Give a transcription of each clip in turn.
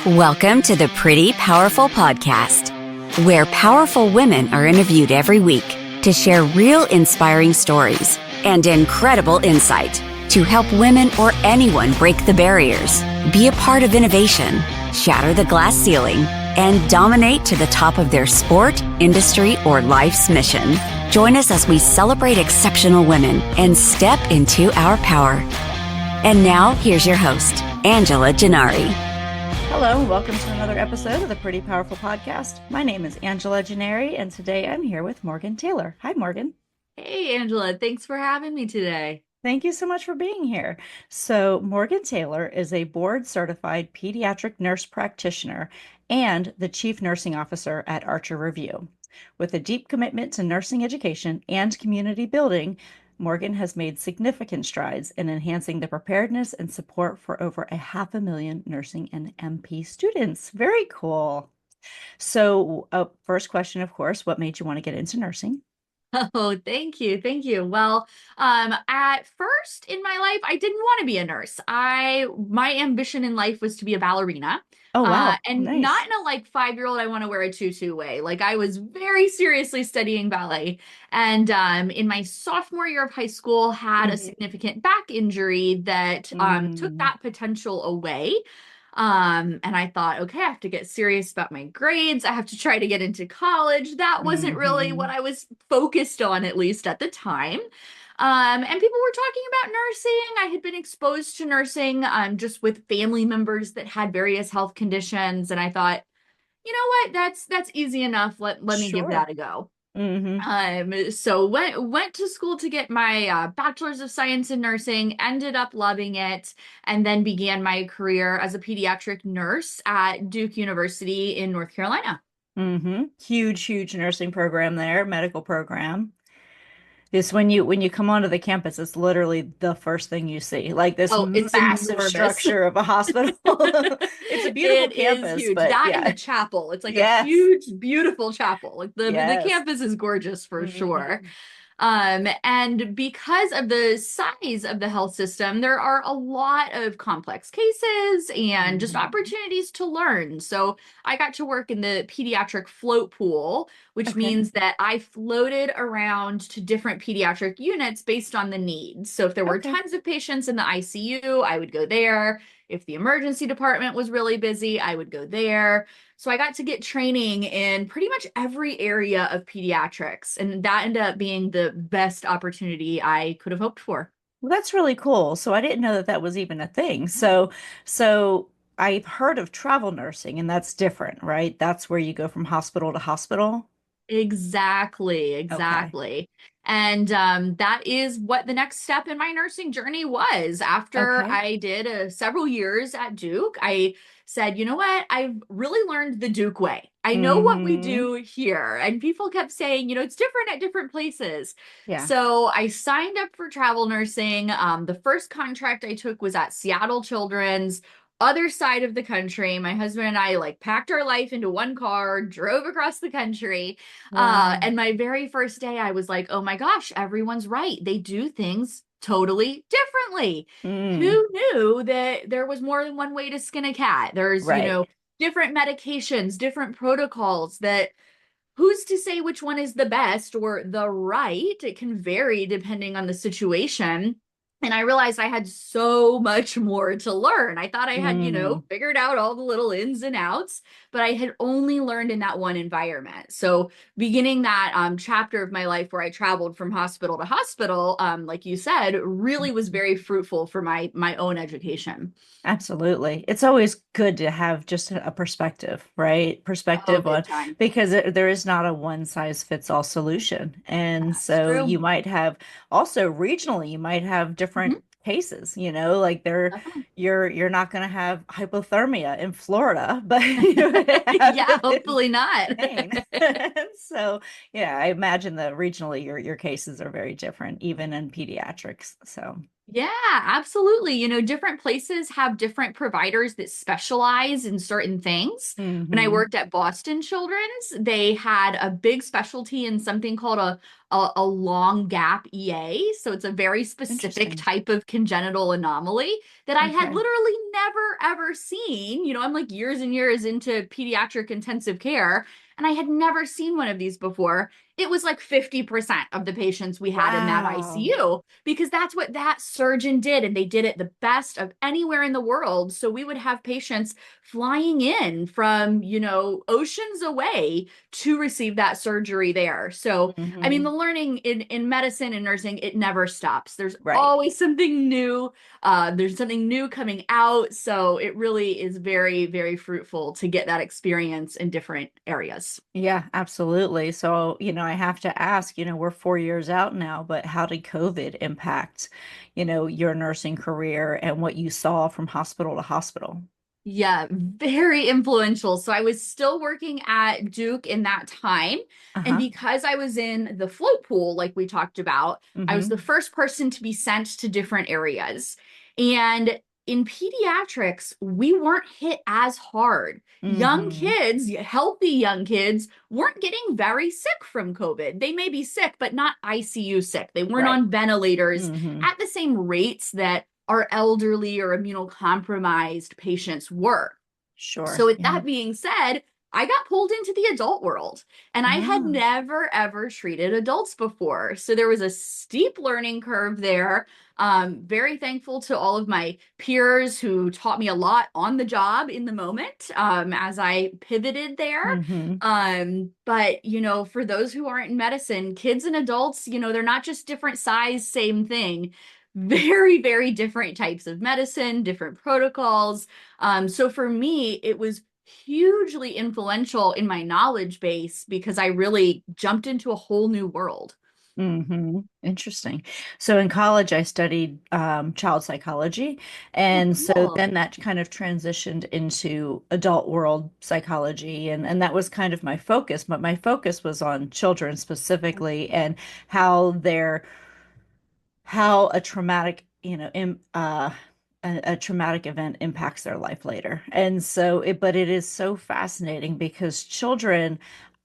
Welcome to the Pretty Powerful Podcast, where powerful women are interviewed every week to share real inspiring stories and incredible insight to help women or anyone break the barriers, be a part of innovation, shatter the glass ceiling, and dominate to the top of their sport, industry, or life's mission. Join us as we celebrate exceptional women and step into our power. And now, here's your host, Angela Gennari. Hello, and welcome to another episode of the Pretty Powerful Podcast. My name is Angela Gennari, and today I'm here with Morgan Taylor. Hi, Morgan. Hey, Angela. Thanks for having me today. Thank you so much for being here. So, Morgan Taylor is a board-certified pediatric nurse practitioner and the chief nursing officer at Archer Review. With a deep commitment to nursing education and community building, Morgan has made significant strides in enhancing the preparedness and support for over 500,000 nursing and MP students. Very cool. So, first question, of course, what made you want to get into nursing? Oh, thank you. Thank you. Well, at first in my life, I didn't want to be a nurse. My ambition in life was to be a ballerina. Oh, wow. And Nice. not in a 5-year-old, I want to wear a tutu way. I was very seriously studying ballet. And in my sophomore year of high school, had a significant back injury that took that potential away. And I thought, okay, I have to get serious about my grades. I have to try to get into college. That wasn't really what I was focused on, at least at the time. And people were talking about nursing. I had been exposed to nursing just with family members that had various health conditions. And I thought, you know what, that's easy enough. Let me give that a go. So went to school to get my bachelor's of science in nursing, ended up loving it, and then began my career as a pediatric nurse at Duke University in North Carolina. Huge nursing program there, medical program. This when you come onto the campus, it's literally the first thing you see, this It's massive enormous. structure of a hospital. It's a beautiful campus, is huge. but That yeah. and the chapel. It's Yes. a huge, beautiful chapel. The Yes. campus is gorgeous for sure. And because of the size of the health system, there are a lot of complex cases and just opportunities to learn. So I got to work in the pediatric float pool, which means that I floated around to different pediatric units based on the needs. So if there were tons of patients in the ICU, I would go there. If the emergency department was really busy, I would go there. So I got to get training in pretty much every area of pediatrics, and that ended up being the best opportunity I could have hoped for. Well, that's really cool. So I didn't know that that was even a thing. So I've heard of travel nursing, and that's different, right? That's where you go from hospital to hospital. Exactly. And that is what the next step in my nursing journey was. After I did several years at Duke, I said, you know what? I've really learned the Duke way. I know what we do here. And people kept saying, it's different at different places. Yeah. So I signed up for travel nursing. The first contract I took was at Seattle Children's, other side of the country. My husband and I packed our life into one car, drove across the country. Wow. And my very first day, I was like, oh my gosh, everyone's right. They do things totally differently. Who knew that there was more than one way to skin a cat? There's, different medications, different protocols that who's to say which one is the best or the right? It can vary depending on the situation. And I realized I had so much more to learn. I thought I had, figured out all the little ins and outs, but I had only learned in that one environment. So beginning that chapter of my life where I traveled from hospital to hospital, like you said, really was very fruitful for my own education. Absolutely. It's always good to have just a perspective, right? Perspective on, because there is not a one size fits all solution. And so you might have also regionally, you might have different cases, you're not going to have hypothermia in Florida, but hopefully not. So yeah, I imagine that regionally your cases are very different, even in pediatrics. So yeah, absolutely. Different places have different providers that specialize in certain things. When I worked at Boston Children's, they had a big specialty in something called a a long gap EA. So it's a very specific Interesting. type of congenital anomaly that I had Okay. literally never ever seen. I'm like years and years into pediatric intensive care, and I had never seen one of these before. It was like 50% of the patients we had in that Wow. ICU because that's what that surgeon did. And they did it the best of anywhere in the world. So we would have patients flying in from, oceans away to receive that surgery there. So, I mean, the Hmm. learning in medicine and nursing, it never stops. There's Right. always something new. There's something new coming out. So it really is very, very fruitful to get that experience in different areas. Yeah, absolutely. So, I have to ask, we're 4 years out now, but how did COVID impact, your nursing career and what you saw from hospital to hospital? Yeah, very influential. So I was still working at Duke in that time. And Uh-huh. because I was in the float pool, like we talked about, I was the Mm-hmm. first person to be sent to different areas. And in pediatrics, we weren't hit as hard. Young Mm-hmm. kids, healthy young kids, weren't getting very sick from COVID. They may be sick, but not ICU sick. They weren't Right. on ventilators Mm-hmm. at the same rates that our elderly or immunocompromised patients were. So, Sure. with Yeah. that being said, I got pulled into the adult world and I had Oh. never ever treated adults before. So, there was a steep learning curve there. Very thankful to all of my peers who taught me a lot on the job in the moment as I pivoted there. Mm-hmm. But for those who aren't in medicine, kids and adults, they're not just different size, same thing. Very, very different types of medicine, different protocols. So for me, it was hugely influential in my knowledge base because I really jumped into a whole new world. Mm-hmm. Interesting. So in college, I studied child psychology. Oh, And so cool. then that kind of transitioned into adult world psychology. And that was kind of my focus, but my focus was on children specifically and how they're how a traumatic, a traumatic event impacts their life later. And so but it is so fascinating because children,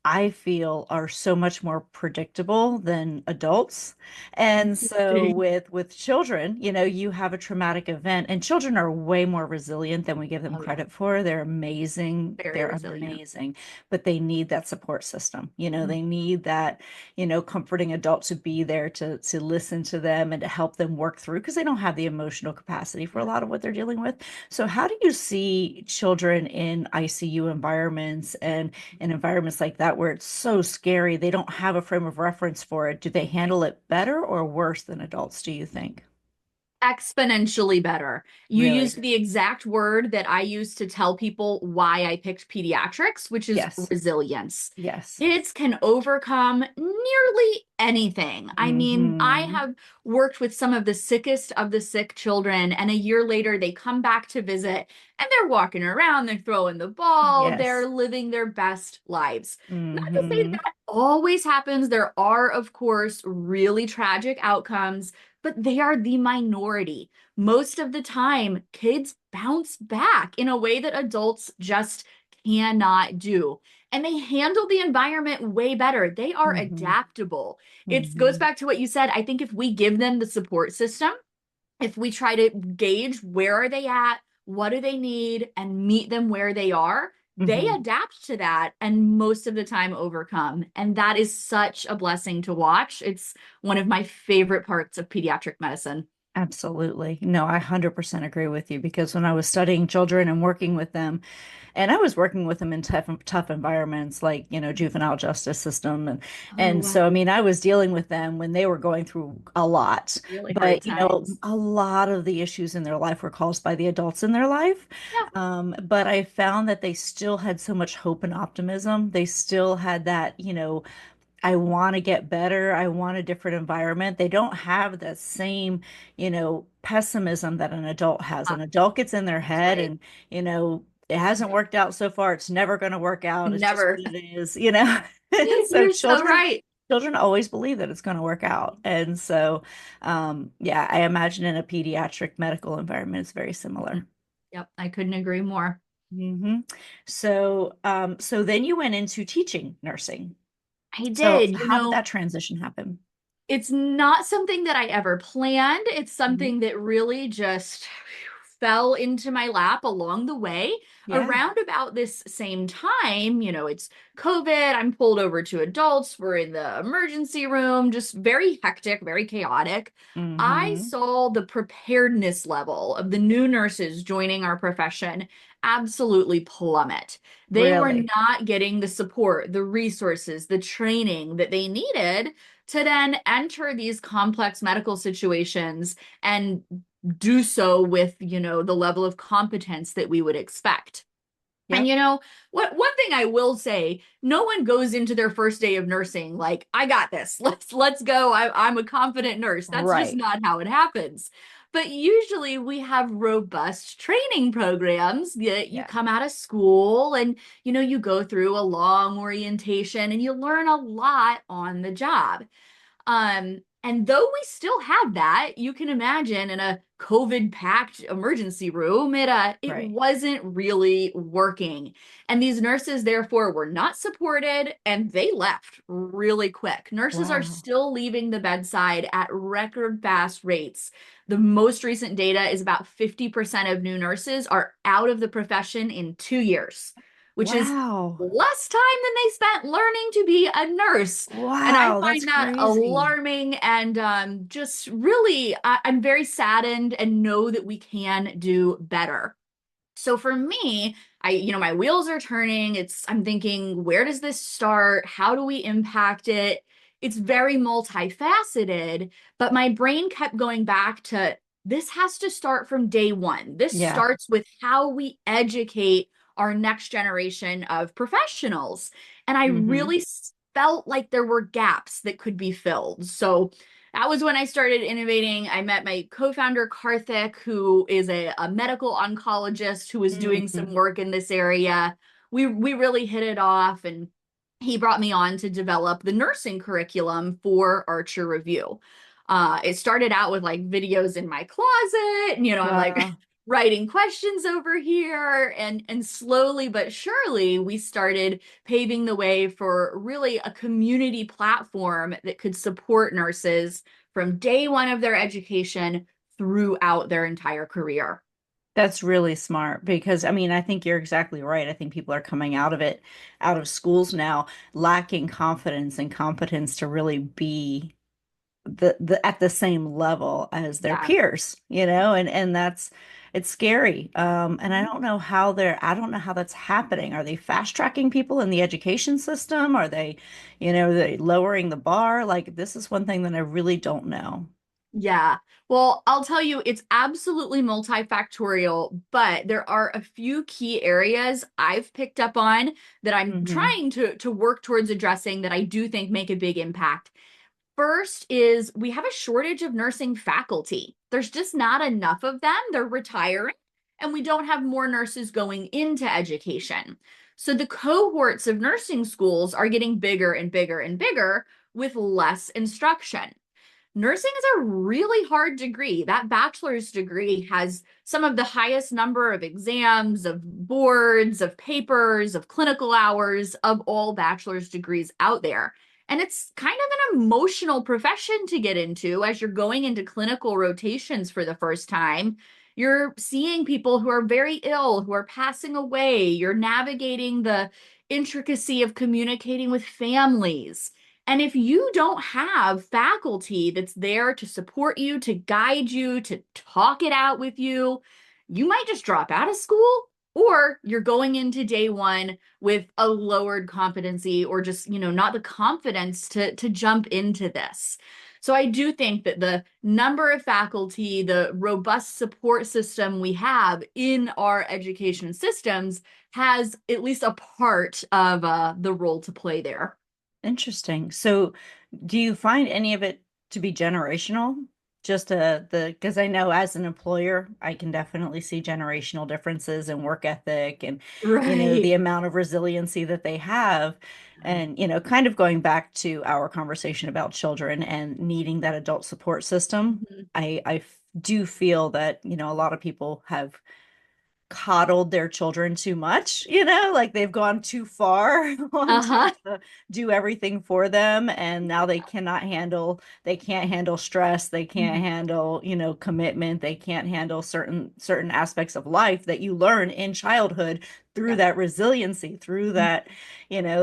I feel, are so much more predictable than adults. And so Interesting. with children, you have a traumatic event and children are way more resilient than we give them Oh, yeah. credit for. They're amazing. Very They're resilient. amazing, but they need that support system. Mhm. They need that comforting adult to be there to listen to them and to help them work through because they don't have the emotional capacity for a Yeah. lot of what they're dealing with. So how do you see children in ICU environments and in environments like that where it's so scary, they don't have a frame of reference for it? Do they handle it better or worse than adults, do you think? Exponentially better. You Really? used the exact word that I use to tell people why I picked pediatrics, which is Yes. resilience. Yes. Kids can overcome nearly anything. I mean, I Hmm. have worked with some of the sickest of the sick children, and a year later they come back to visit and they're walking around, they're throwing the ball, they're Yes. living their best lives. Not to say Hmm. that always happens. There are, of course, really tragic outcomes, but they are the minority. Most of the time, kids bounce back in a way that adults just cannot do. And they handle the environment way better. They are Hmm. adaptable. It goes Hmm. back to what you said. I think if we give them the support system, if we try to gauge where are they at, what do they need, and meet them where they are, they Hmm. adapt to that and most of the time overcome. And that is such a blessing to watch. It's one of my favorite parts of pediatric medicine. Absolutely. No, I 100% agree with you because when I was studying children and working with them, and I was working with them in tough environments like, juvenile justice system. Oh, And wow. so, I mean, I was dealing with them when they were going through a lot, Really hard but, times. a lot of the issues in their life were caused by the adults in their life. Yeah. But I found that they still had so much hope and optimism. They still had that, I want to get better. I want a different environment. They don't have the same, pessimism that an adult has. An adult gets in their That's head right. and, it hasn't worked out so far. It's never going to work out. It's just Never. what it is. So You're so children, right. children always believe that it's going to work out. And so, yeah, I imagine in a pediatric medical environment, it's very similar. Yep, I couldn't agree more. Hmm. So then you went into teaching nursing. I So did. how did that transition happen? It's not something that I ever planned. It's Mhm. something that really just fell into my lap along the way. Yeah. Around about this same time, it's COVID. I'm pulled over to adults. We're in the emergency room, just very hectic, very chaotic. I Hmm. saw the preparedness level of the new nurses joining our profession absolutely plummet. They were Really? not getting the support, the resources, the training that they needed to then enter these complex medical situations and do so with, the level of competence that we would expect. And Yep. what one thing I will say, no one goes into their first day of nursing like, I got this. Let's go. I'm a confident nurse. That's just Right. not how it happens. But usually we have robust training programs that you Yeah. come out of school and you go through a long orientation and you learn a lot on the job. And though we still have that, you can imagine in a COVID packed emergency room, it Right. wasn't really working. And these nurses, therefore, were not supported and they left really quick. Nurses are Wow. still leaving the bedside at record fast rates. The most recent data is about 50% of new nurses are out of the profession in 2 years, which is Wow. less time than they spent learning to be a nurse. And I Wow, that's find that crazy. alarming and just really, I'm very saddened and know that we can do better. So for me, my wheels are turning. I'm thinking, where does this start? How do we impact it? It's very multifaceted, but my brain kept going back to this has to start from day one. This Yeah. starts with how we educate our next generation of professionals. And I Hmm. really felt like there were gaps that could be filled. So that was when I started innovating. I met my co-founder, Karthik, who is a medical oncologist who was doing Hmm. some work in this area. We really hit it off, and he brought me on to develop the nursing curriculum for Archer Review. It started out with like videos in my closet, and I'm like Wow. writing questions over here, and slowly but surely we started paving the way for really a community platform that could support nurses from day one of their education throughout their entire career. That's really smart because I mean, I think you're exactly right. I think people are coming out of it, out of schools now, lacking confidence and competence to really be the at the same level as their Yeah. peers, and that's it's scary. And I don't know how that's happening. Are they fast tracking people in the education system? Are they lowering the bar? Like this is one thing that I really don't know. Yeah. Well, I'll tell you, it's absolutely multifactorial, but there are a few key areas I've picked up on that I'm Hmm. trying to work towards addressing that I do think make a big impact. First is we have a shortage of nursing faculty. There's just not enough of them. They're retiring, and we don't have more nurses going into education. So the cohorts of nursing schools are getting bigger and bigger and bigger with less instruction. Nursing is a really hard degree. That bachelor's degree has some of the highest number of exams, of boards, of papers, of clinical hours of all bachelor's degrees out there. And it's kind of an emotional profession to get into as you're going into clinical rotations for the first time. You're seeing people who are very ill, who are passing away. You're navigating the intricacy of communicating with families. And if you don't have faculty that's there to support you, to guide you, to talk it out with you, you might just drop out of school, or you're going into day one with a lowered competency or just, not the confidence to jump into this. So I do think that the number of faculty, the robust support system we have in our education systems has at least a part of the role to play there. Interesting. So, do you find any of it to be generational? Just because I know as an employer, I can definitely see generational differences in work ethic and, Right. the amount of resiliency that they have. And, kind of going back to our conversation about children and needing that adult support system, Mhm. I do feel that, a lot of people have coddled their children too much, like they've gone too far wanting Uh-huh. to do everything for them, and now they can't handle stress, they can't Mhm. handle, commitment, they can't handle certain aspects of life that you learn in childhood through Yeah. that resiliency, through Mhm.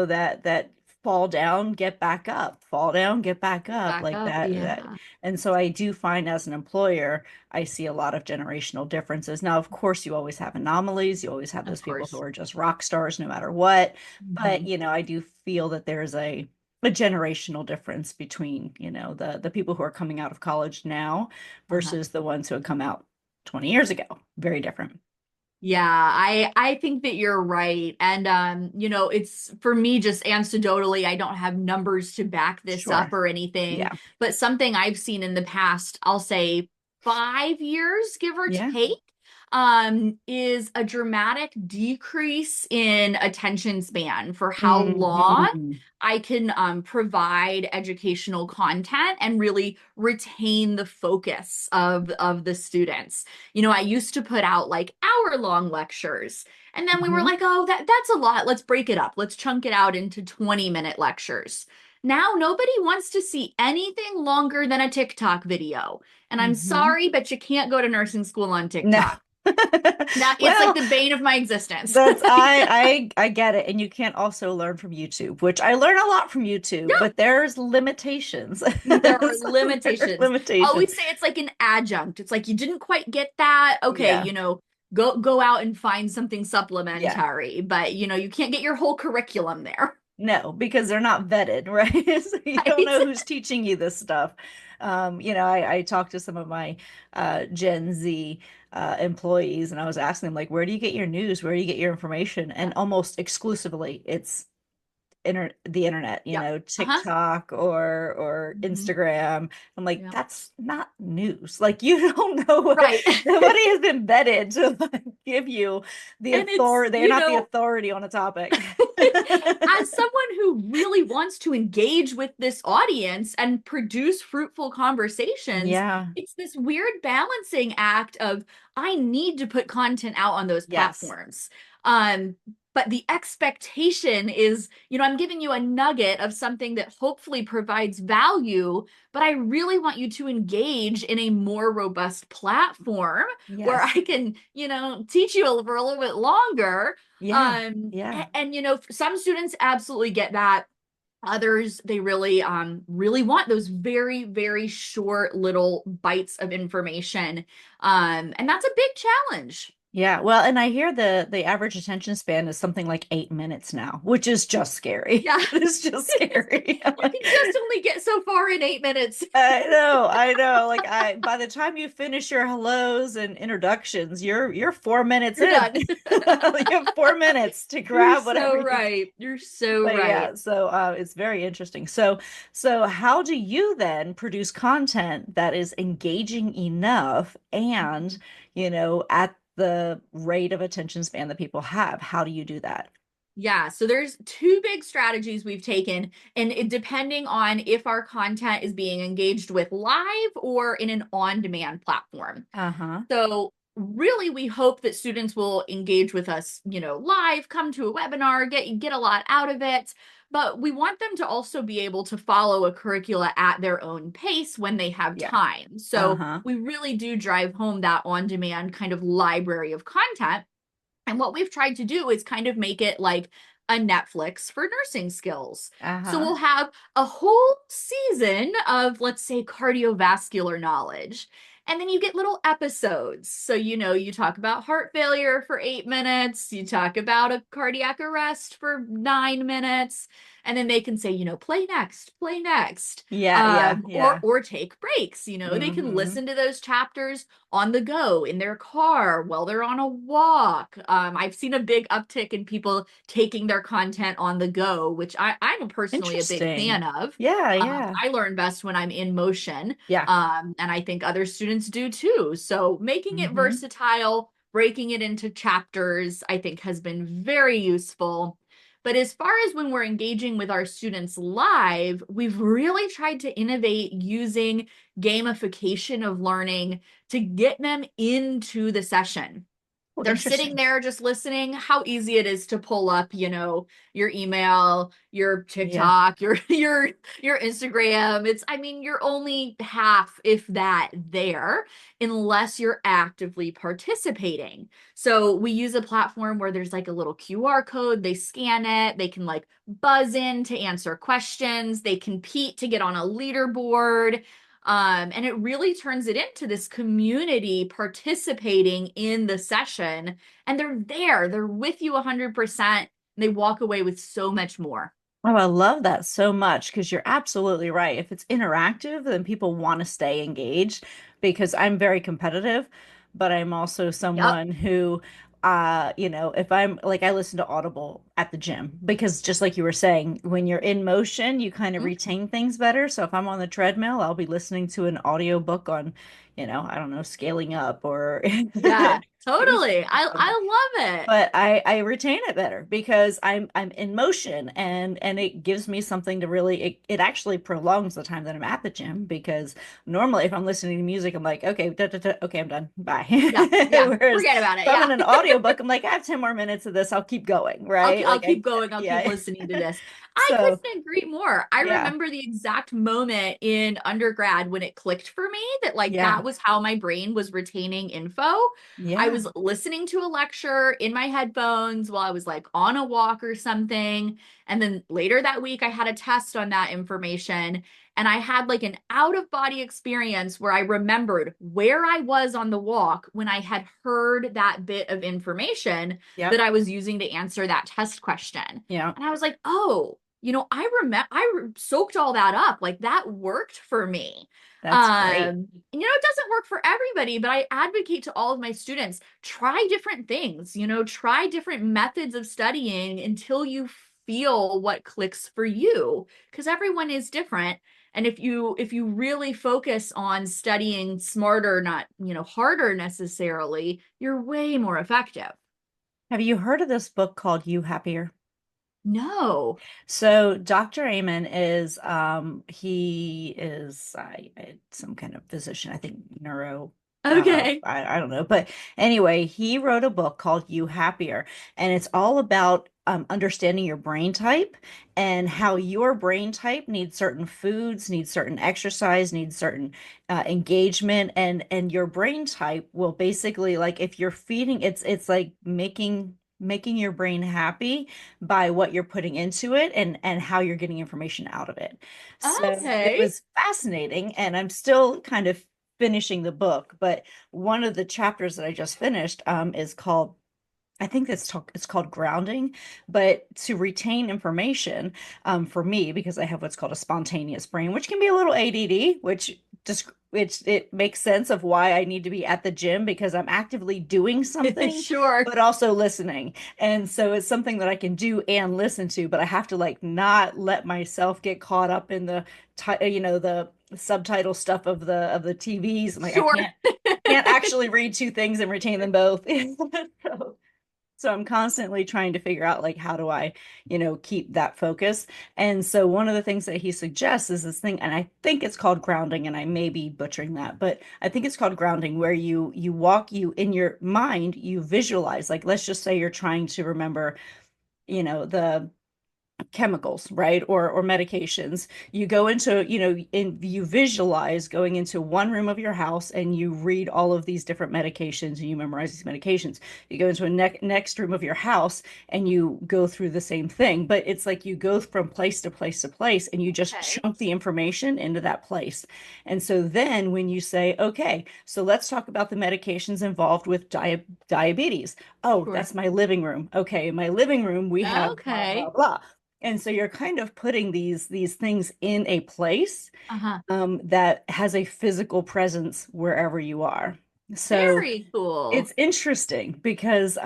that, that fall down, get back up, fall down, get back up, Back like up. that. Yeah, And so I do find as an employer, I see a lot of generational differences. Now, of course, you always have anomalies. You always have of those people who course. are just rock stars no matter what. But, Mhm. I do feel that there's a generational difference between, the people who are coming out of college now Uh-huh. versus the ones who had come out 20 years ago. Very different. Yeah, I think that you're right. And it's for me just anecdotally, I don't have numbers to back this up Sure. or anything, Yeah. but something I've seen in the past, I'll say 5 years, give or Yeah. take, is a dramatic decrease in attention span for how long Mhm. I can provide educational content and really retain the focus of the students. I used to put out like hour-long lectures. And then we were Mhm. like, oh, that's a lot. Let's break it up. Let's chunk it out into 20-minute lectures. Now nobody wants to see anything longer than a TikTok video. And I'm Mhm. sorry, but you can't go to nursing school on No. TikTok. Now it's like Well, the bane of my existence. that's I get it. And you can't also learn from YouTube, which I learn a lot from YouTube, No, but there's limitations. there are There are limitations. I limitations. always say it's like an adjunct. It's like you didn't quite get that. Okay, Yeah. go out and find something Yeah. supplementary, but you can't get your whole curriculum there. No, because they're not vetted, right? So you don't Right? know who's teaching you this stuff. I talked to some of my Gen Z employees, and I was asking them, like, where do you get your news? Where do you get your information? And Yeah. almost exclusively, it's the internet, Yeah. Uh-huh. TikTok or Mhm. Instagram. I'm like, Yeah. that's not news. Like, you don't know what Right. nobody has been vetted to, like, give you the And it's, authority. They're not the authority on a topic. as someone who really wants to engage with this audience and produce fruitful conversations, Yeah. it's this weird balancing act of I need to put content out on those Yes. platforms. Um, but the expectation is, I'm giving you a nugget of something that hopefully provides value, but I really want you to engage in a more robust platform where I Yes. can, teach you for a little bit longer. Yeah. Yeah. And some students absolutely get that. Others, they really want those very, very short little bites of information. And that's a big challenge. Yeah. Well, and I hear the average attention span is something like 8 minutes now, which is just scary. Yeah. It's just scary. You can just only get so far in 8 minutes. I know. Like, by the time you finish your hellos and introductions, you're 4 minutes You're in. done. You have 4 minutes to You're grab so whatever you. right. You're so But right. yeah, so it's very interesting. So how do you then produce content that is engaging enough and, at the rate of attention span that people have? How do you do that? Yeah, so there's two big strategies we've taken, and depending on if our content is being engaged with live or in an on-demand platform. Uh-huh. So really, we hope that students will engage with us, live, come to a webinar, get a lot out of it. But we want them to also be able to follow a curricula at their own pace when they have Yeah. time. So Uh-huh. we really do drive home that on-demand kind of library of content. And what we've tried to do is kind of make it like a Netflix for nursing skills. So Uh-huh. we'll have a whole season of, let's say, cardiovascular knowledge. And then you get little episodes. So, you talk about heart failure for 8 minutes, you talk about a cardiac arrest for 9 minutes, and then they can say, play next, Yeah, yeah, or yeah. take breaks. They can Mm-hmm. listen to those chapters on the go, in their car, while they're on a walk. I've seen a big uptick in people taking their content on the go, which I'm personally a big fan Interesting. of. Yeah, yeah. I learn best when I'm in motion, Yeah. and I think other students do too. So making it Mm-hmm. versatile, breaking it into chapters, I think has been very useful. But as far as when we're engaging with our students live, we've really tried to innovate using gamification of learning to get them into the session. Oh, they're sitting interesting. there just listening, how easy it is to pull up, your email, your Yeah. TikTok, your Instagram. I mean, you're only half, if that, there, unless you're actively participating. So we use a platform where there's like a little QR code, they scan it, they can like buzz in to answer questions, they compete to get on a leaderboard. And it really turns it into this community participating in the session. And they're with you 100%. They walk away with so much more. Oh, I love that so much because you're absolutely right. If it's interactive, then people want to stay engaged because I'm very competitive, but I'm also Yep. someone who, if I'm like, I listen to Audible at the gym because just like you were saying, when you're in motion, you kind of Mhm. retain things better. So if I'm on the treadmill, I'll be listening to an audio book on, I don't know, scaling up or Yeah, basic totally. I love it. but I retain it better because I'm in motion and it gives me something to really it actually prolongs the time that I'm at the gym because normally if I'm listening to music I'm like okay okay I'm done bye. Yeah, yeah. Whereas Forget about if it. I'm Yeah. in an audiobook I'm like I have 10 more minutes of this I'll keep going right I'll like I keep going. I'll keep yeah listening to this. I so couldn't agree more. I yeah remember the exact moment in undergrad when it clicked for me that like yeah that was how my brain was retaining info. I yeah was listening to a lecture in my headphones while I was like on a walk or something. And then later that week I had a test on that information. And I had like an out of body experience where I remembered where I was on the walk when I had heard that bit of information that yep I was using to answer that test question. yeah And I was like, oh, I remember soaked all that up. Like that worked for me. that's great. It doesn't work for everybody, but I advocate to all of my students, try different things, try different methods of studying until you feel what clicks for you, because everyone is different. And if you really focus on studying smarter, not, harder necessarily, you're way more effective. Have you heard of this book called You Happier? No. So Dr. Amen he is some kind of physician, I think neuro, Okay. I don't know. But anyway, he wrote a book called You Happier, and it's all about understanding your brain type and how your brain type needs certain foods, needs certain exercise, needs certain engagement, and your brain type will basically like if you're feeding, it's like making your brain happy by what you're putting into it and how you're getting information out of it. So it Okay. was fascinating, and I'm still kind of finishing the book, but one of the chapters that I just finished is called I think it's called grounding, but to retain information, for me, because I have what's called a spontaneous brain, which can be a little ADD, which it makes sense of why I need to be at the gym because I'm actively doing something, Sure. but also listening. And so it's something that I can do and listen to, but I have to like not let myself get caught up in the subtitle stuff of the TVs. I'm like, I Sure. can't actually read two things and retain them both. So, so I'm constantly trying to figure out like how do I, keep that focus. And so one of the things that he suggests is this thing, and I think it's called grounding, and I may be butchering that, but I think it's called grounding, where you walk you in your mind, you visualize, like let's just say you're trying to remember, the chemicals, right? Or medications. You go into, and you visualize going into one room of your house and you read all of these different medications and you memorize these medications. You go into a next room of your house and you go through the same thing, but it's like you go from place to place to place and you just Okay. chunk the information into that place. And so then when you say, okay, so let's talk about the medications involved with diabetes. Oh, Sure. that's my living room. Okay, in my living room we have blah blah Okay. blah. And so you're kind of putting these things in a place Uh-huh. that has a physical presence wherever you are. So Very cool. it's interesting because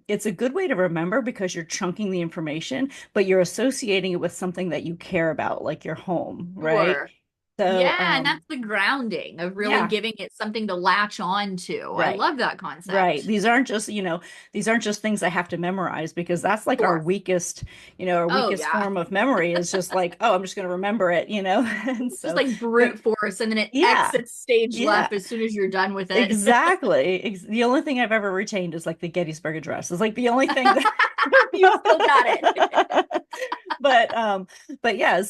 it's a good way to remember because you're chunking the information, but you're associating it with something that you care about, like your home, right? Sure. So, Yeah, and that's the grounding of really yeah, giving it something to latch on to. I right. love that Right. concept. These aren't just things I have to memorize because that's like our Sure. weakest, our Oh, weakest yeah. form of memory is just like, oh, I'm just going to remember it, And Just so, like but brute force, and then it yeah, exits stage yeah, left as soon as you're done with it. exactly. The only thing I've ever retained is like the Gettysburg Address. It's like the only thing You still got it. that but yeah,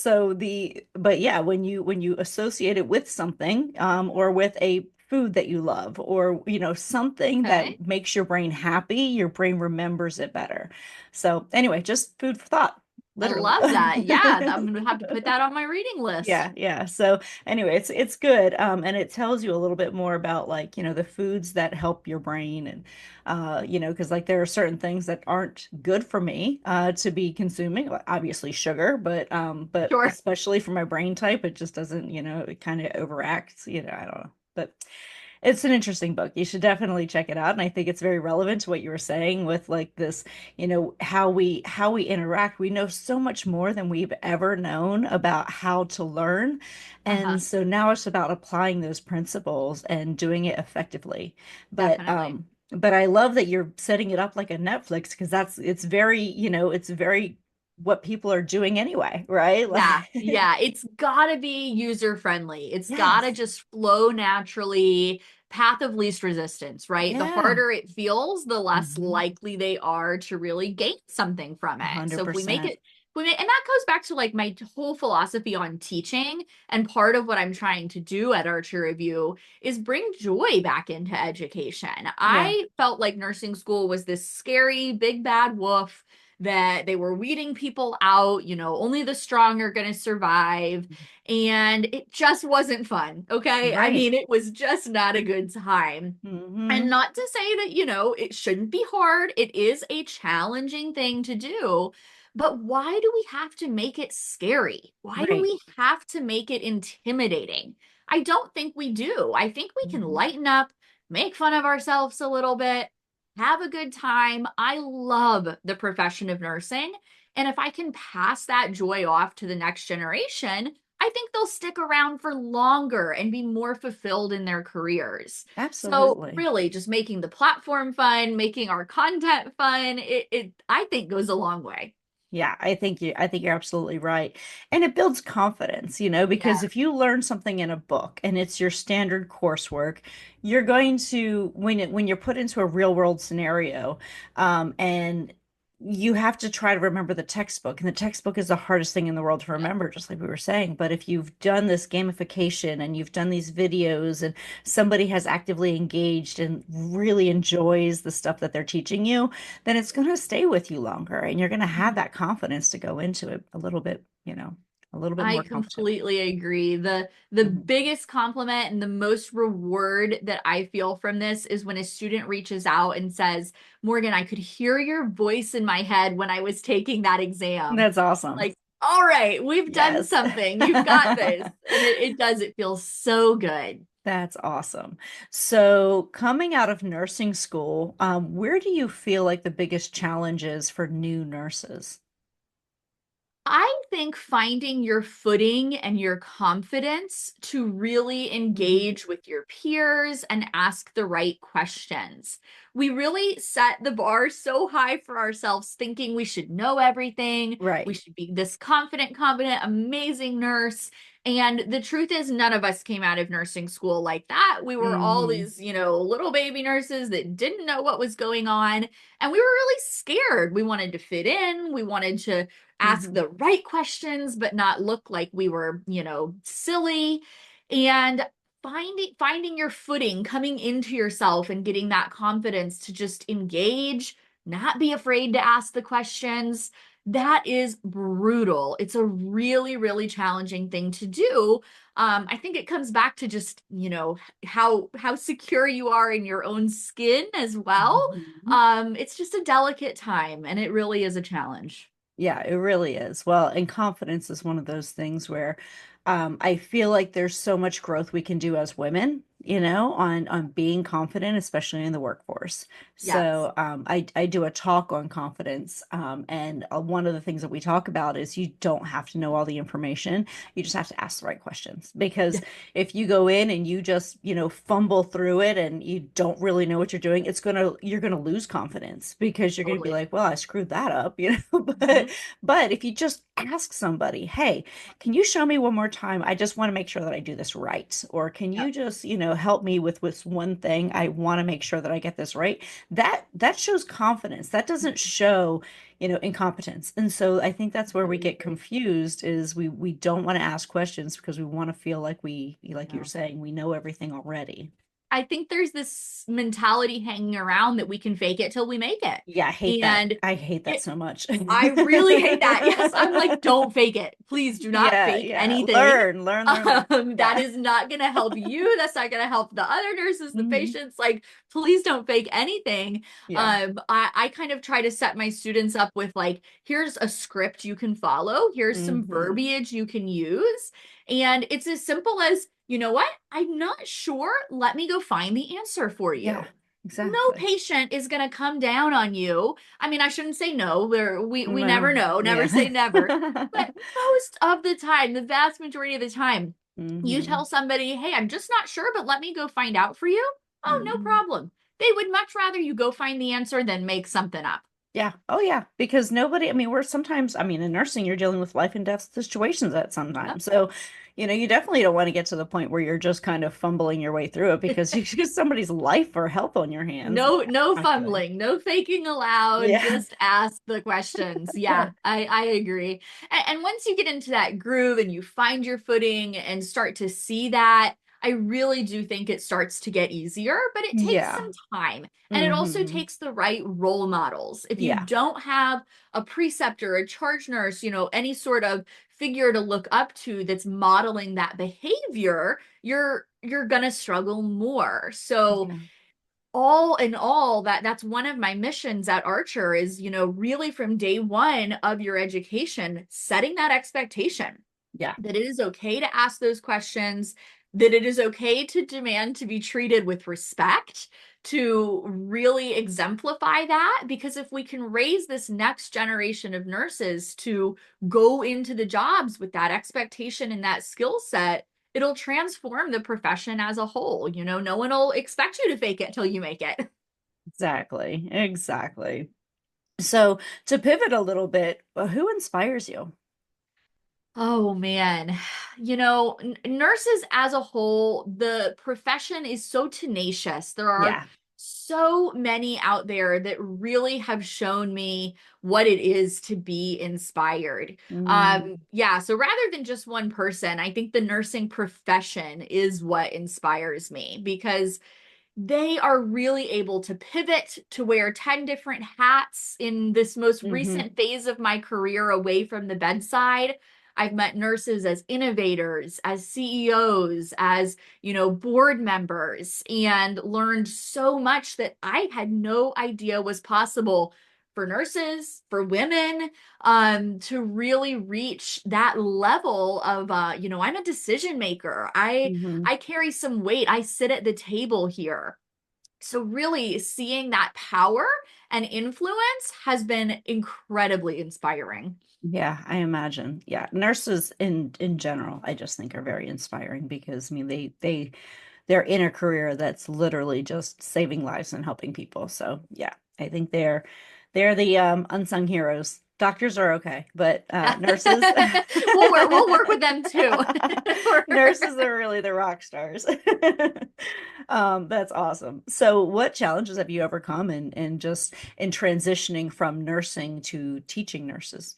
but yeah, when you associate it with something, or with a food that you love, or something Okay. that makes your brain happy, your brain remembers it better. So anyway, just food for thought, I literally. love that. Yeah, I'm gonna have to put that on my reading list. Yeah, yeah. So anyway, it's good. And it tells you a little bit more about, like, the foods that help your brain, and because like there are certain things that aren't good for me to be consuming. Like, obviously sugar, but Sure. especially for my brain type, it just doesn't, it kind of overacts, I don't know. But it's an interesting book. You should definitely check it out. And I think it's very relevant to what you were saying with like this, how we interact. We know so much more than we've ever known about how to learn. Uh-huh. And so now it's about applying those principles and doing it effectively. But Definitely. but I love that you're setting it up like a Netflix, because it's very what people are doing anyway, right? Yeah, Like, yeah. It's gotta be user friendly. It's gotta yes. just flow naturally. Path of least resistance, right? The Yeah. harder it feels, the less Hmm. likely they are to really gain something from it. So if we make 100%. it, and that goes back to like my whole philosophy on teaching. And part of what I'm trying to do at Archer Review is bring joy back into education. Yeah. I felt like nursing school was this scary, big bad wolf that they were weeding people out, only the strong are going to survive. And it just wasn't fun. Okay. I Right. mean, it was just not a good time. And Hmm. not to say that, it shouldn't be hard. It is a challenging thing to do. But why do we have to make it scary? Why do Right. we have to make it intimidating? I don't think we do. I think we can Hmm. lighten up, make fun of ourselves a little bit, have a good time. I love the profession of nursing. And if I can pass that joy off to the next generation, I think they'll stick around for longer and be more fulfilled in their careers. So Absolutely. really just making the platform fun, making our content fun, it I think goes a long way. Yeah, I think you're absolutely right. And it builds confidence, Yeah. because if you learn something in a book and it's your standard coursework, you're going to, when you're put into a real world scenario, and you have to try to remember the textbook, and the textbook is the hardest thing in the world to Yep. remember, just like we were saying. But if you've done this gamification and you've done these videos, and somebody has actively engaged and really enjoys the stuff that they're teaching you, then it's going to stay with you longer, and you're going to have Mhm. that confidence to go into it a little bit, a little bit I more confident. completely agree. The Mhm. biggest compliment and the most reward that I feel from this is when a student reaches out and says, "Morgan, I could hear your voice in my head when I was taking that exam." That's awesome. Like, all right, we've done Yes. something. You've got this. And it does, it feels so good. That's awesome. So, coming out of nursing school, where do you feel like the biggest challenge is for new nurses? I think finding your footing and your confidence to really Mhm. engage with your peers and ask the right questions. We really set the bar so high for ourselves, thinking we should know everything. We Right. should be this confident, competent, amazing nurse. And the truth is, none of us came out of nursing school like that. We were all Hmm. these, little baby nurses that didn't know what was going on. And we were really scared. We wanted to fit in. We wanted to ask Hmm. the right questions but not look like we were, silly. And finding your footing, coming into yourself and getting that confidence to just engage, not be afraid to ask the questions. That is brutal. It's a really, really challenging thing to do. I think it comes back to just, how secure you are in your own skin as well. Hmm. It's just a delicate time, and it really is a challenge. Yeah, it really is. Well, and confidence is one of those things where I feel like there's so much growth we can do as women. on being confident, especially in the workforce. Yes, So I do a talk on confidence, and one of the things that we talk about is you don't have to know all the information. You just have to ask the right questions. Because yeah, if you go in and you just, fumble through it and you don't really know what you're doing, you're gonna lose confidence because you're gonna be totally. like, well, I screwed that up, you know. But Mhm. but if you just ask somebody, hey, can you show me one more time? I just want to make sure that I do this right. Or can Yep. you just, help me with one thing? I want to make sure that I get this right. That shows confidence. That doesn't show, incompetence. And so I think that's where we Completely get agree. confused is we don't want to ask questions because we want to feel like like you're Yeah. saying, we know everything already. I think there's this mentality hanging around that we can fake it till we make it. Yeah, I hate that. And I hate that it, so much. I really hate that. Yes, I'm like, don't fake it. Please do not Yeah, fake yeah. anything. Learn. That Yeah. is not going to help you. That's not going to help the other nurses, the Hmm. patients. Like, please don't fake anything. Yeah. I kind of try to set my students up with like, here's a script you can follow. Here's some Hmm. verbiage you can use. And it's as simple as, you know what? I'm not sure. Let me go find the answer for Yeah, you. No exactly. patient is going to come down on you. I mean, I shouldn't say no. We never Well, know. Never yeah. say never. But most of the time, the vast majority of the time, you Hmm. tell somebody, "Hey, I'm just not sure, but let me go find out for you." Oh, no Hmm. problem. They would much rather you go find the answer than make something up. Yeah. Oh, yeah. Because nobody, I mean, we're sometimes, I mean, in nursing, you're dealing with life and death situations at Yep. sometimes. So, you definitely don't want to get to the point where you're just kind of fumbling your way through it because you get somebody's life or health on your hands. No Not good. fumbling, no faking allowed. Yeah. Just ask the questions. Yeah, I agree. And once you get into that groove and you find your footing and start to see that, I really do think it starts to get easier, but it takes Yeah. some time. And it also Hmm. takes the right role models. If you Yeah. don't have a preceptor, a charge nurse, any sort of figure to look up to that's modeling that behavior, you're gonna struggle more. So Yeah. all in all, that's one of my missions at Archer is, really from day one of your education, setting that expectation Yeah. that it is okay to ask those questions, that it is okay to demand to be treated with respect, to really exemplify that. Because if we can raise this next generation of nurses to go into the jobs with that expectation and that skill set, it'll transform the profession as a whole. No one will expect you to fake it till you make it. Exactly. Exactly. So to pivot a little bit, who inspires you? Oh man. Nurses as a whole, the profession is so tenacious. There are Yeah. so many out there that really have shown me what it is to be inspired. Mm, Yeah, so rather than just one person, I think the nursing profession is what inspires me because they are really able to pivot to wear 10 different hats in this most hmm. recent phase of my career away from the bedside. I've met nurses as innovators, as CEOs, as, board members, and learned so much that I had no idea was possible for nurses, for women, to really reach that level of, I'm a decision maker. Hmm. I carry some weight. I sit at the table here. So really seeing that power and influence has been incredibly inspiring. Yeah, I imagine. Yeah, nurses in general, I just think are very inspiring because I mean they're in a career that's literally just saving lives and helping people. So yeah, I think they're the unsung heroes. Doctors are okay, but nurses We'll work with them too. nurses are really the rock stars. That's awesome. So what challenges have you overcome in just in transitioning from nursing to teaching nurses?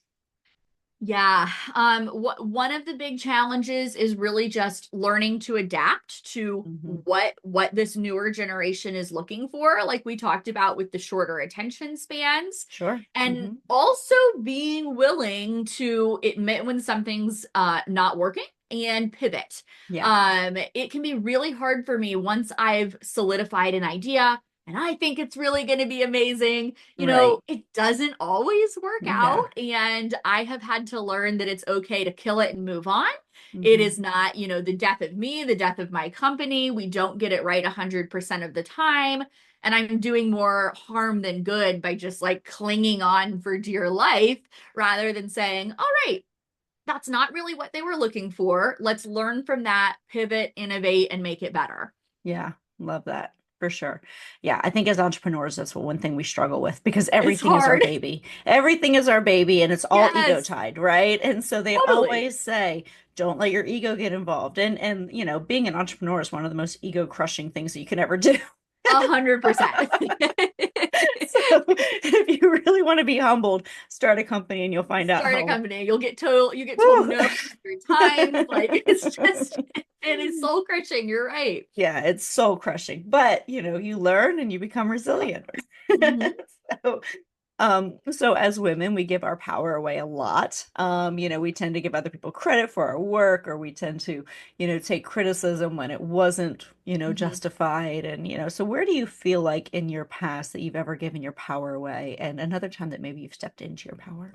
Yeah. One of the big challenges is really just learning to adapt to Hmm. what this newer generation is looking for, like we talked about with the shorter attention spans, Sure. and Hmm. also being willing to admit when something's not working and pivot. Yeah. It can be really hard for me once I've solidified an idea, and I think it's really going to be amazing. Right. It doesn't always work Yeah. out. And I have had to learn that it's okay to kill it and move on. It Hmm. is not, the death of me, the death of my company. We don't get it right 100% of the time. And I'm doing more harm than good by just like clinging on for dear life rather than saying, all right, that's not really what they were looking for. Let's learn from that, pivot, innovate, and make it better. Yeah. Love that. For sure. Yeah, I think as entrepreneurs, that's one thing we struggle with because It's everything is our hard. baby. Everything is our baby and it's all ego Yes, tied, right? And so they totally. always say, don't let your ego get involved. And being an entrepreneur is one of the most ego crushing things that you can ever do. 100%. So if you really want to be humbled, start a company and you'll find out Start a how. company. You get told Whew. no 100 times. Like it's just it is soul crushing. You're right. Yeah, it's soul crushing, but you learn and you become resilient. Hmm. So, so as women, we give our power away a lot. We tend to give other people credit for our work, or we tend to, take criticism when it wasn't, Hmm. justified. And, so where do you feel like in your past that you've ever given your power away, and another time that maybe you've stepped into your power?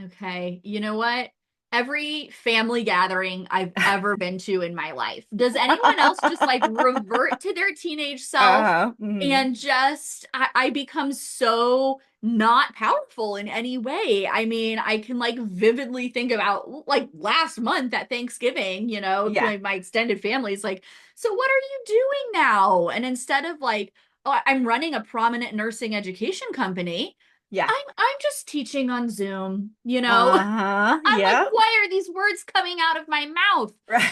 Okay. You know what? Every family gathering I've ever been to in my life. Does anyone else just like revert to their teenage self Uh-huh. Mhm. and just I become so not powerful in any way? I mean, I can like vividly think about like last month at Thanksgiving, Yeah. my extended family is like, so what are you doing now? And instead of like, oh, I'm running a prominent nursing education company. Yeah. I'm just teaching on Zoom, Uh-huh. I'm like, Yeah. why are these words coming out of my mouth? Right.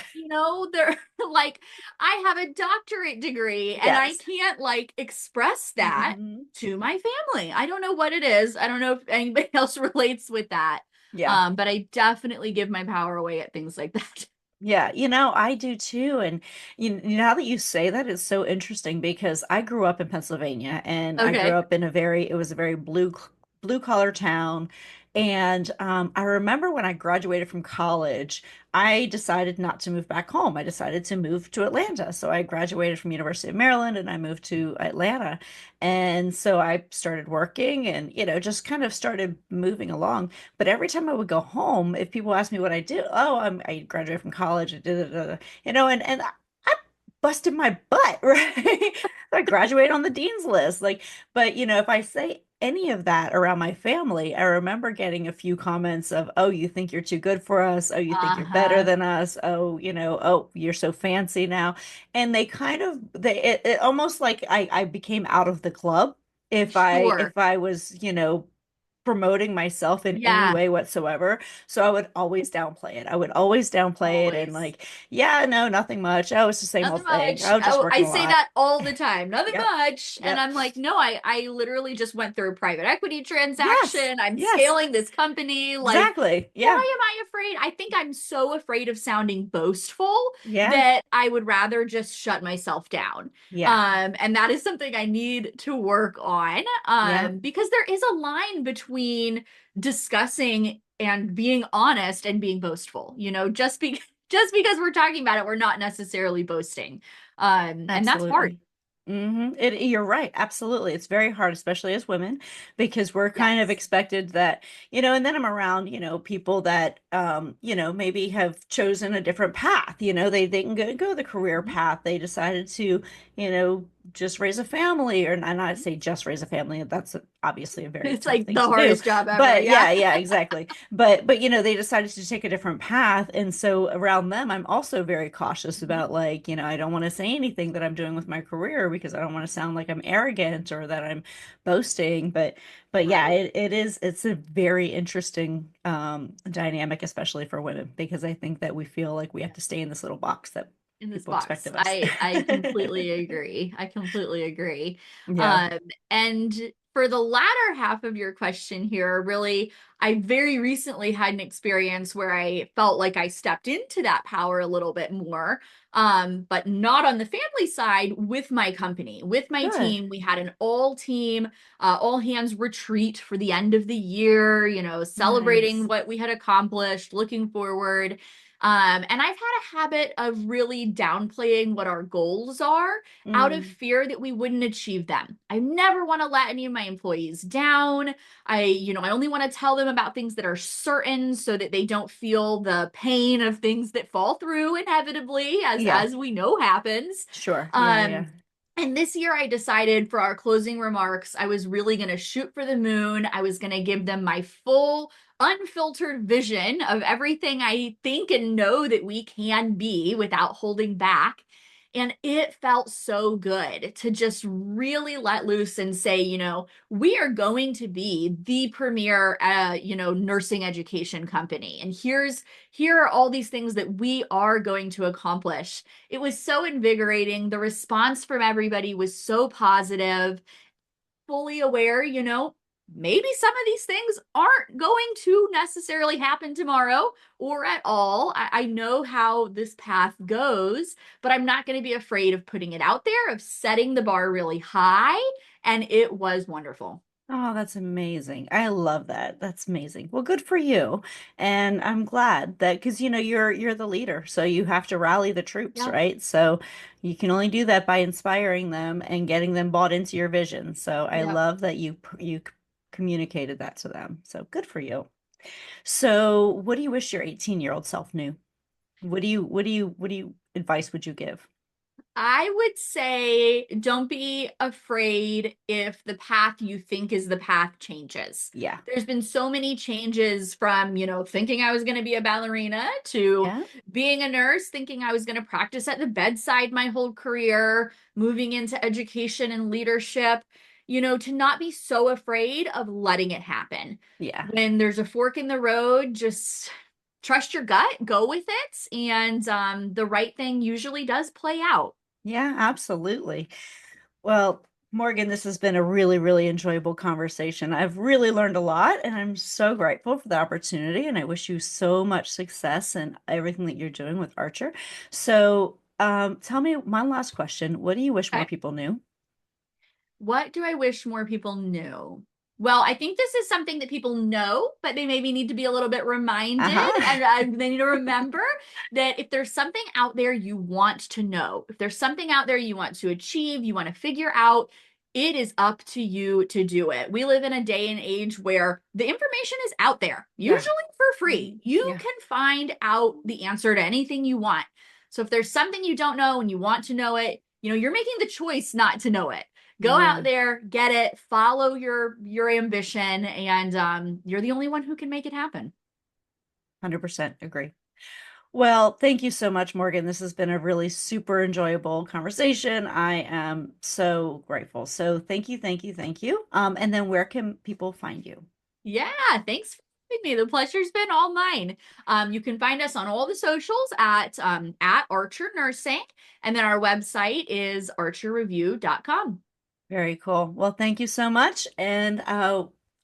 They're like, I have a doctorate degree and I Yes. can't like express that Hmm. to my family. I don't know what it is. I don't know if anybody else relates with that. Yeah. But I definitely give my power away at things like that. Yeah, I do too. And now that you say that, it's so interesting because I grew up in Pennsylvania and I grew Okay. up in it was a very blue collar town. And I remember when I graduated from college, I decided not to move back home. I decided to move to Atlanta. So I graduated from University of Maryland and I moved to Atlanta. And so I started working and, just kind of started moving along. But every time I would go home, if people asked me what I do, oh, I graduated from college, and I busted my butt, right? I graduated on the dean's list. But if I say any of that around my family, I remember getting a few comments of, oh, you think you're too good for us. Oh, you think you're better Uh-huh. than us. Oh, oh, you're so fancy now. And it almost like I became out of the club Sure. if I was, promoting myself in any Yeah, way whatsoever. So I would always downplay it. I would always downplay it and always. like, yeah, no, nothing much. Oh, it's the same Nothing old thing. much. Oh, just Oh, I working a say lot. that all the time. Nothing Yep. much. And Yep. I'm like, no, I literally just went through a private equity Yes. transaction. I'm Yes. scaling this company. Like, Exactly. Yeah. why am I afraid? I think I'm so afraid of sounding boastful Yeah. that I would rather just shut myself down. Yeah. And that is something I need to work on. Yeah. Because there is a line between discussing and being honest and being boastful. Just because we're talking about it, we're not necessarily boasting. And that's hard. Absolutely. You're right. Absolutely. It's very hard, especially as women, because we're kind of Yes. expected that, and then I'm around, people that, maybe have chosen a different path. They can go the career Mhm. path. They decided to, just raise a family, or not say just raise a family. That's obviously a very It's tough like thing the to do. hardest job ever. But Yeah. yeah, yeah, exactly. But they decided to take a different path. And so around them, I'm also very cautious Mhm. about like, I don't want to say anything that I'm doing with my career because I don't want to sound like I'm arrogant or that I'm boasting. But yeah, Right. it's a very interesting dynamic, especially for women, because I think that we feel like we have to stay in this little box that In this people expect box. of us. I completely agree. I completely agree. Yeah. Um, and for the latter half of your question here, really, I very recently had an experience where I felt like I stepped into that power a little bit more, but not on the family side with my company, with my Good. team. We had an all team, all hands retreat for the end of the year, celebrating Nice. what we had accomplished, looking forward. And I've had a habit of really downplaying what our goals are out of fear that we wouldn't achieve them. I never want to let any of my employees down. I only want to tell them about things that are certain so that they don't feel the pain of things that fall through inevitably, as we know happens. Sure. And this year I decided for our closing remarks, I was really going to shoot for the moon. I was going to give them my full unfiltered vision of everything I think and know that we can be without holding back. And it felt so good to just really let loose and say, we are going to be the premier, nursing education company. And here are all these things that we are going to accomplish. It was so invigorating. The response from everybody was so positive, fully aware, maybe some of these things aren't going to necessarily happen tomorrow or at all. I know how this path goes, but I'm not going to be afraid of putting it out there, of setting the bar really high. And it was wonderful. Oh, that's amazing. I love that. That's amazing. Well, good for you. And I'm glad that because you're the leader, so you have to rally the troops, Yep. right? So you can only do that by inspiring them and getting them bought into your vision. So I Yep. love that you communicated that to them. So good for you. So what do you wish your 18-year-old self knew? What advice would you give? I would say don't be afraid if the path you think is the path changes. Yeah. There's been so many changes from, thinking I was going to be a ballerina to Yeah. being a nurse, thinking I was going to practice at the bedside my whole career, moving into education and leadership, to not be so afraid of letting it happen. Yeah. When there's a fork in the road, just trust your gut, go with it. And the right thing usually does play out. Yeah, absolutely. Well, Morgan, this has been a really, really enjoyable conversation. I've really learned a lot, and I'm so grateful for the opportunity. And I wish you so much success in everything that you're doing with Archer. So, tell me one last question. What do you wish more Okay. people knew? What do I wish more people knew? Well, I think this is something that people know, but they maybe need to be a little bit reminded, Uh-huh. and they need to remember that if there's something out there you want to know, if there's something out there you want to achieve, you want to figure out, it is up to you to do it. We live in a day and age where the information is out there, Yeah. usually for free. You Yeah. can find out the answer to anything you want. So if there's something you don't know and you want to know it, you're making the choice not to know it. Go out there, get it, follow your ambition, and you're the only one who can make it happen. 100% agree. Well, thank you so much, Morgan. This has been a really super enjoyable conversation. I am so grateful. So thank you, thank you, thank you. And then where can people find you? Yeah, thanks for having me. The pleasure's been all mine. You can find us on all the socials at Archer Nursing, and then our website is archerreview.com. Very cool. Well, thank you so much. And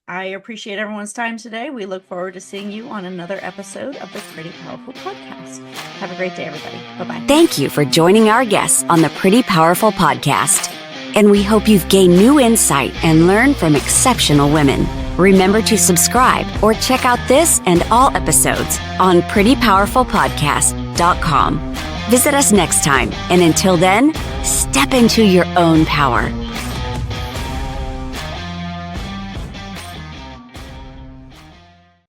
I appreciate everyone's time today. We look forward to seeing you on another episode of the Pretty Powerful Podcast. Have a great day, everybody. Bye-bye. Thank you for joining our guests on the Pretty Powerful Podcast. And we hope you've gained new insight and learned from exceptional women. Remember to subscribe or check out this and all episodes on prettypowerfulpodcast.com. Visit us next time. And until then, step into your own power.